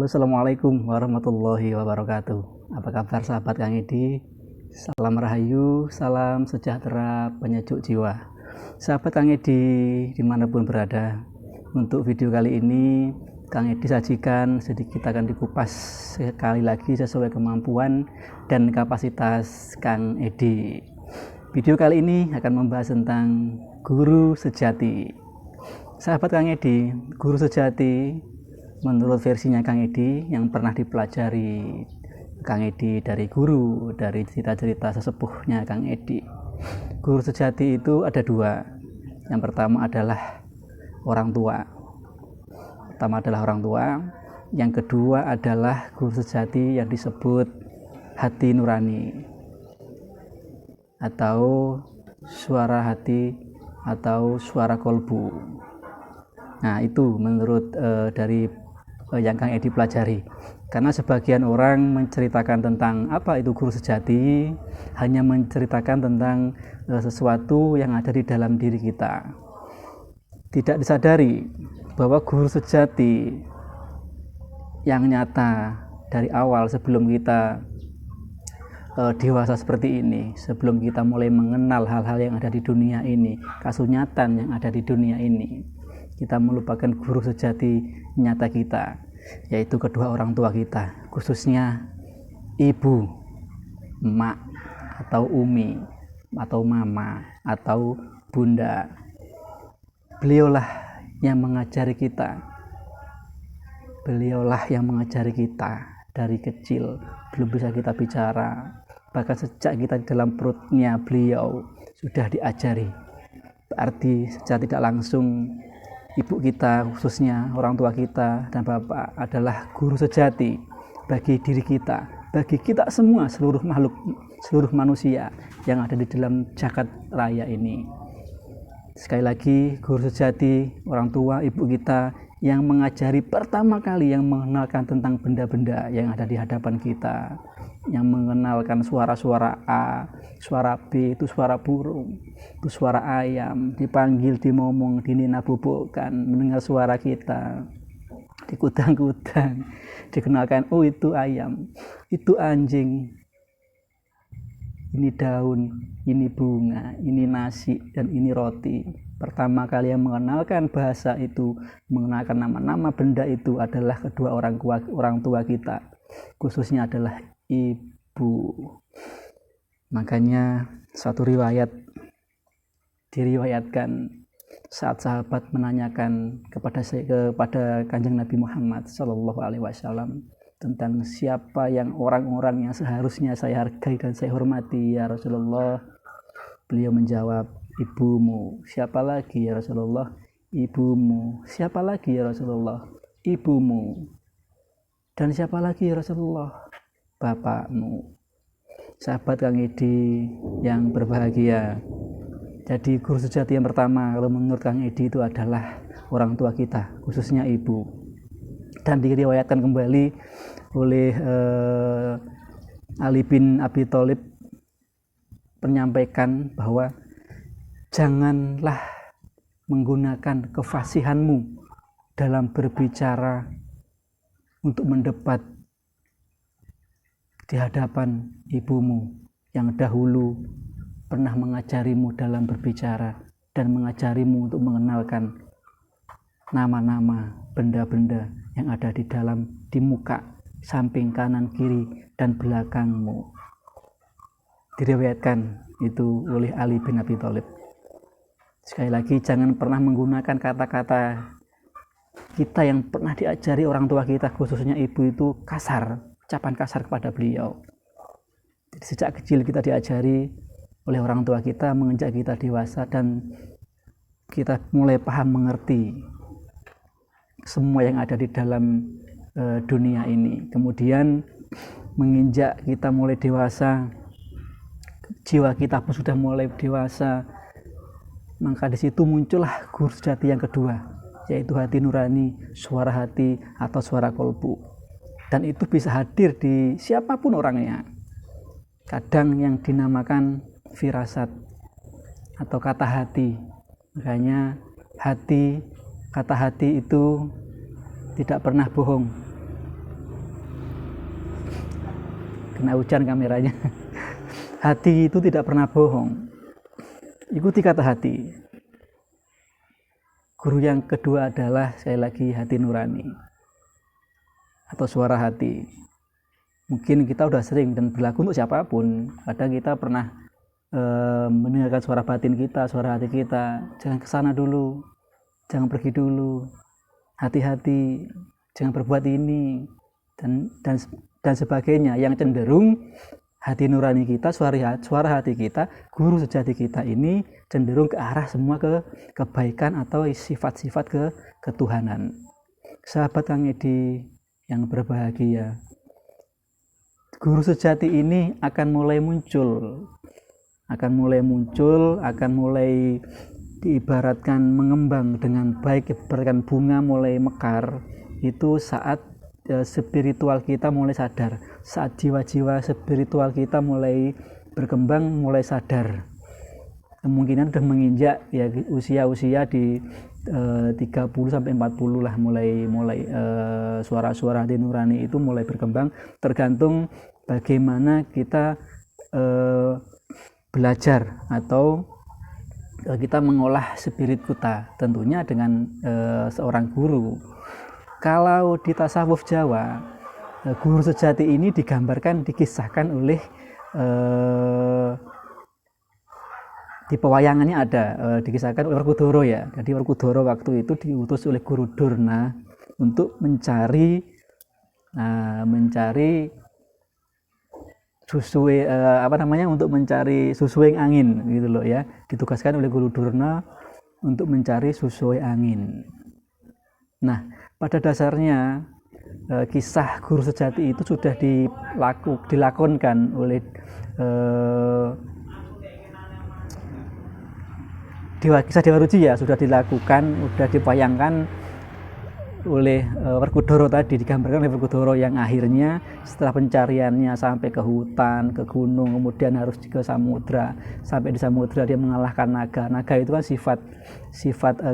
Assalamualaikum warahmatullahi wabarakatuh. Apa kabar sahabat Kang Edi? Salam rahayu, salam sejahtera, penyejuk jiwa. Sahabat Kang Edi dimanapun berada, untuk video kali ini Kang Edi sajikan sedikit akan dikupas sekali lagi sesuai kemampuan dan kapasitas Kang Edi. Video kali ini akan membahas tentang guru sejati. Sahabat Kang Edi, guru sejati menurut versinya Kang Edi yang pernah dipelajari Kang Edi dari guru, dari cerita-cerita sesepuhnya Kang Edi. Guru sejati itu ada dua. Yang pertama adalah orang tua. Yang kedua adalah guru sejati yang disebut hati nurani atau suara hati atau suara kolbu. Nah, itu menurut dari yang Kang Edi pelajari. Karena sebagian orang menceritakan tentang apa itu guru sejati, hanya menceritakan tentang sesuatu yang ada di dalam diri kita. Tidak disadari bahwa guru sejati yang nyata dari awal sebelum kita dewasa seperti ini, sebelum kita mulai mengenal hal-hal yang ada di dunia ini, kasunyatan yang ada di dunia ini, kita melupakan guru sejati nyata kita, yaitu kedua orang tua kita, khususnya ibu, emak, atau umi, atau mama, atau bunda. Beliaulah yang mengajari kita. Beliaulah yang mengajari kita dari kecil, belum bisa kita bicara. Bahkan sejak kita di dalam perutnya beliau sudah diajari. Berarti secara tidak langsung ibu kita, khususnya orang tua kita dan bapak, adalah guru sejati bagi diri kita, bagi kita semua, seluruh makhluk, seluruh manusia yang ada di dalam jagat raya ini. Sekali lagi, guru sejati orang tua, ibu kita yang mengajari pertama kali, yang mengenalkan tentang benda-benda yang ada di hadapan kita, yang mengenalkan suara-suara A, suara B itu suara burung, itu suara ayam, dipanggil, dimomong, dinina-bubukkan, mendengar suara kita, dikutang-kutang, dikenalkan, oh itu ayam, itu anjing, ini daun, ini bunga, ini nasi, dan ini roti. Pertama kali yang mengenalkan bahasa itu, mengenalkan nama-nama benda itu adalah kedua orang tua kita, khususnya adalah ibu. Makanya suatu riwayat diriwayatkan saat sahabat menanyakan kepada Kanjeng Nabi Muhammad SAW tentang siapa yang orang-orang yang seharusnya saya hargai dan saya hormati ya Rasulullah. Beliau menjawab, ibumu. Siapa lagi ya Rasulullah? Ibumu. Siapa lagi ya Rasulullah? Ibumu. Dan siapa lagi ya Rasulullah? Bapakmu. Sahabat Kang Edi yang berbahagia, jadi guru sejati yang pertama kalau menurut Kang Edi itu adalah orang tua kita, khususnya ibu. Dan diriwayatkan kembali oleh Ali bin Abi Thalib menyampaikan bahwa janganlah menggunakan kefasihanmu dalam berbicara untuk mendebat di hadapan ibumu yang dahulu pernah mengajarimu dalam berbicara dan mengajarimu untuk mengenalkan nama-nama benda-benda yang ada di muka, samping, kanan, kiri, dan belakangmu. Diriwayatkan itu oleh Ali bin Abi Thalib. Sekali lagi, jangan pernah menggunakan kata-kata kita yang pernah diajari orang tua kita, khususnya ibu, itu kasar, ucapan kasar kepada beliau. Jadi, sejak kecil kita diajari oleh orang tua kita, menginjak kita dewasa dan kita mulai paham, mengerti semua yang ada di dalam dunia ini. Kemudian menginjak kita mulai dewasa, jiwa kita pun sudah mulai dewasa, maka di situ muncullah guru sejati yang kedua, yaitu hati nurani, suara hati atau suara kolbu. Dan itu bisa hadir di siapapun orangnya. Kadang yang dinamakan firasat atau kata hati. Makanya kata hati itu tidak pernah bohong. kena hujan kameranya. Hati itu tidak pernah bohong. Ikuti kata hati. Guru yang kedua adalah sekali lagi hati nurani atau suara hati. Mungkin kita udah sering dan berlaku untuk siapapun. Kadang kita pernah mendengarkan suara batin kita, suara hati kita. Jangan kesana dulu, jangan pergi dulu. Hati-hati, jangan berbuat ini dan sebagainya. Yang cenderung hati nurani kita, suara hati kita, guru sejati kita ini cenderung ke arah semua ke kebaikan atau sifat-sifat ketuhanan. Sahabat Kang Edi yang berbahagia, guru sejati ini akan mulai muncul, akan mulai diibaratkan mengembang dengan baik, ibaratkan bunga mulai mekar itu saat spiritual kita mulai sadar, saat jiwa-jiwa spiritual kita mulai berkembang, mulai sadar. Kemungkinan sudah menginjak ya usia-usia di 30 sampai 40 lah, mulai suara-suara hati nurani itu mulai berkembang, tergantung bagaimana kita belajar atau kita mengolah spirit kita, tentunya dengan seorang guru. Kalau di tasawuf Jawa, guru sejati ini dikisahkan oleh di pewayangannya ada, dikisahkan oleh Werkudara ya. Jadi Werkudara waktu itu diutus oleh Guru Durna untuk mencari susue untuk mencari susuing angin gitu loh ya. Ditugaskan oleh Guru Durna untuk mencari susuing angin. Nah, pada dasarnya kisah guru sejati itu sudah dilakonkan oleh kisah Dewa Ruci ya, sudah dilakukan, sudah dipayangkan oleh Werkudara tadi, digambarkan oleh Werkudara yang akhirnya setelah pencariannya sampai ke hutan, ke gunung, kemudian harus ke samudra. Sampai di samudra dia mengalahkan naga. Naga itu kan sifat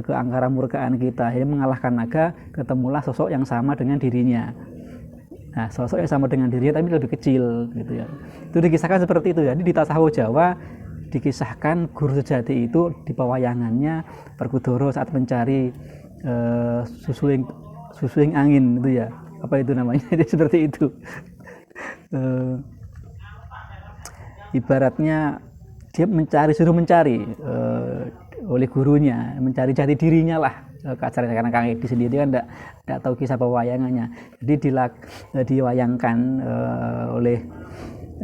keangkara murkaan kita. Dia mengalahkan naga, ketemulah sosok yang sama dengan dirinya. Nah, sosok yang sama dengan dirinya tapi lebih kecil gitu ya. Itu dikisahkan seperti itu. Jadi di tasawuf Jawa dikisahkan guru sejati itu di pewayangannya Werkudara saat mencari susuing angin itu ya, apa itu namanya. Jadi seperti itu. Ibaratnya dia suruh mencari oleh gurunya, mencari jati dirinya lah. Karena Kang Edi sendiri kan tidak tahu kisah pewayangannya. Jadi diwayangkan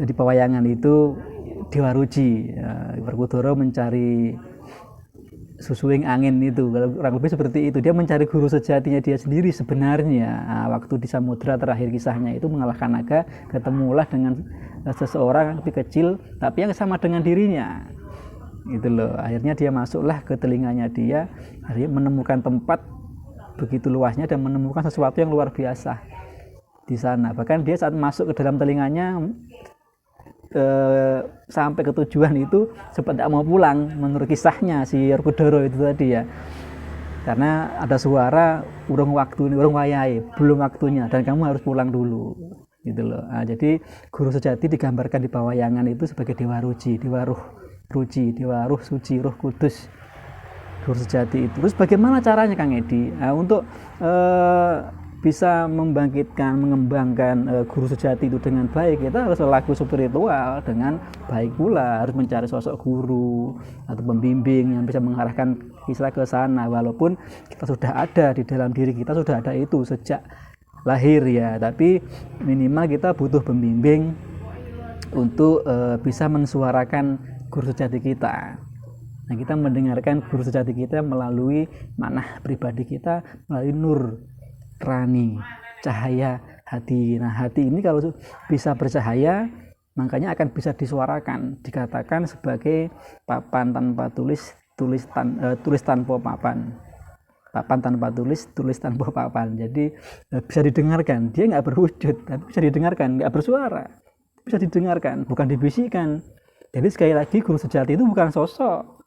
di pewayangan itu Dewa Ruci, Werkudara mencari susuing angin itu, kurang lebih seperti itu. Dia mencari guru sejatinya dia sendiri sebenarnya. Waktu di samudra terakhir kisahnya itu mengalahkan naga, ketemulah dengan seseorang yang lebih kecil tapi yang sama dengan dirinya gitu loh. Akhirnya dia masuklah ke telinganya dia menemukan tempat begitu luasnya dan menemukan sesuatu yang luar biasa di sana. Bahkan dia saat masuk ke dalam telinganya sampai ke tujuan itu sempat tidak mau pulang menurut kisahnya si Werkudara itu tadi ya, karena ada suara urung wayahe, belum waktunya dan kamu harus pulang dulu gitu loh. Jadi guru sejati digambarkan di pewayangan itu sebagai Dewa Ruci, Dewa Ruh Suci, Roh Kudus, guru sejati itu. Terus bagaimana caranya Kang Edi untuk bisa mengembangkan guru sejati itu dengan baik? Kita harus berlaku spiritual dengan baik pula, harus mencari sosok guru atau pembimbing yang bisa mengarahkan kita ke sana. Walaupun kita sudah ada di dalam diri kita, sudah ada itu sejak lahir ya, tapi minimal kita butuh pembimbing untuk bisa mensuarakan guru sejati kita. Nah, kita mendengarkan guru sejati kita melalui manah pribadi kita, melalui nur rani, cahaya hati. Nah, hati ini kalau bisa bercahaya, makanya akan bisa disuarakan, dikatakan sebagai papan tanpa tulis tanpa papan. Papan tanpa tulis tanpa papan. Jadi bisa didengarkan, dia nggak berwujud, tapi bisa didengarkan, nggak bersuara, bisa didengarkan, bukan dibisikkan. Jadi sekali lagi guru sejati itu bukan sosok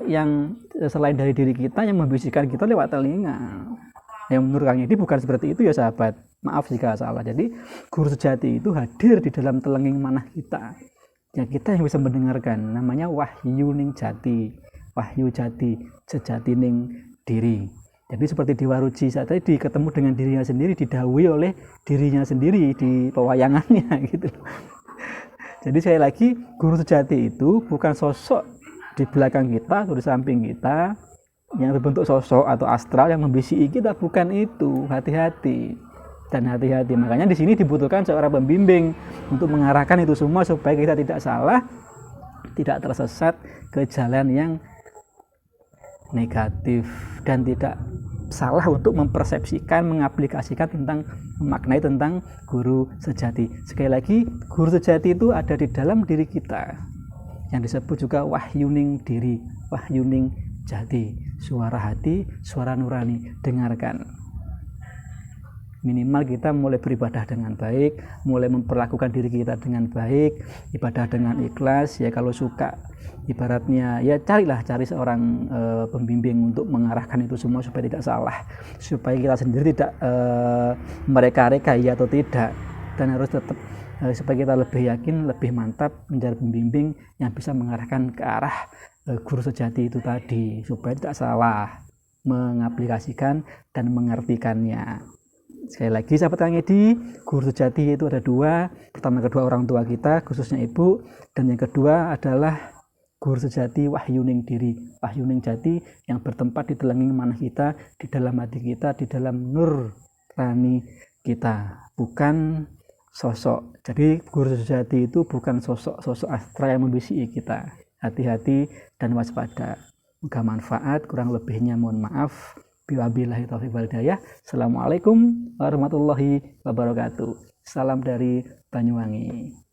yang selain dari diri kita yang membisikkan kita lewat telinga. Yang menurut Kang Edi bukan seperti itu ya sahabat. Maaf jika salah. Jadi guru sejati itu hadir di dalam telenging manah kita. Ya kita yang bisa mendengarkan, namanya wahyu ning jati, wahyu jati, sejati ning diri. Jadi seperti di Waruji saat tadi ketemu dengan dirinya sendiri, didhawuhi oleh dirinya sendiri di pewayangannya gitu. Jadi sekali lagi, guru sejati itu bukan sosok di belakang kita atau di samping kita yang berbentuk sosok atau astral yang membisiki kita, bukan itu. Hati-hati dan hati-hati. Makanya di sini dibutuhkan seorang pembimbing untuk mengarahkan itu semua supaya kita tidak salah, tidak tersesat ke jalan yang negatif dan tidak salah untuk mempersepsikan, mengaplikasikan tentang, memaknai tentang guru sejati. Sekali lagi, guru sejati itu ada di dalam diri kita, yang disebut juga wahyuning diri, wahyuning jati, suara hati, suara nurani. Dengarkan. Minimal kita mulai beribadah dengan baik, mulai memperlakukan diri kita dengan baik, ibadah dengan ikhlas. Ya kalau suka, ibaratnya ya cari seorang pembimbing untuk mengarahkan itu semua supaya tidak salah, supaya kita sendiri tidak mereka-reka ya atau tidak, dan harus tetap supaya kita lebih yakin, lebih mantap mencari pembimbing yang bisa mengarahkan ke arah guru sejati itu tadi, supaya tidak salah mengaplikasikan dan mengertikannya. Sekali lagi sahabat Kang Edi, guru sejati itu ada dua. Pertama kedua orang tua kita, khususnya ibu, dan yang kedua adalah guru sejati wahyuning diri, wahyuning jati yang bertempat di telenging manah kita, di dalam hati kita, di dalam nur rani kita, bukan sosok. Jadi guru sejati itu bukan sosok astral yang membisiki kita. Hati-hati dan waspada. Semoga manfaat, kurang lebihnya mohon maaf. Biwabillahi taufiq wal hidayah. Assalamualaikum warahmatullahi wabarakatuh. Salam dari Banyuwangi.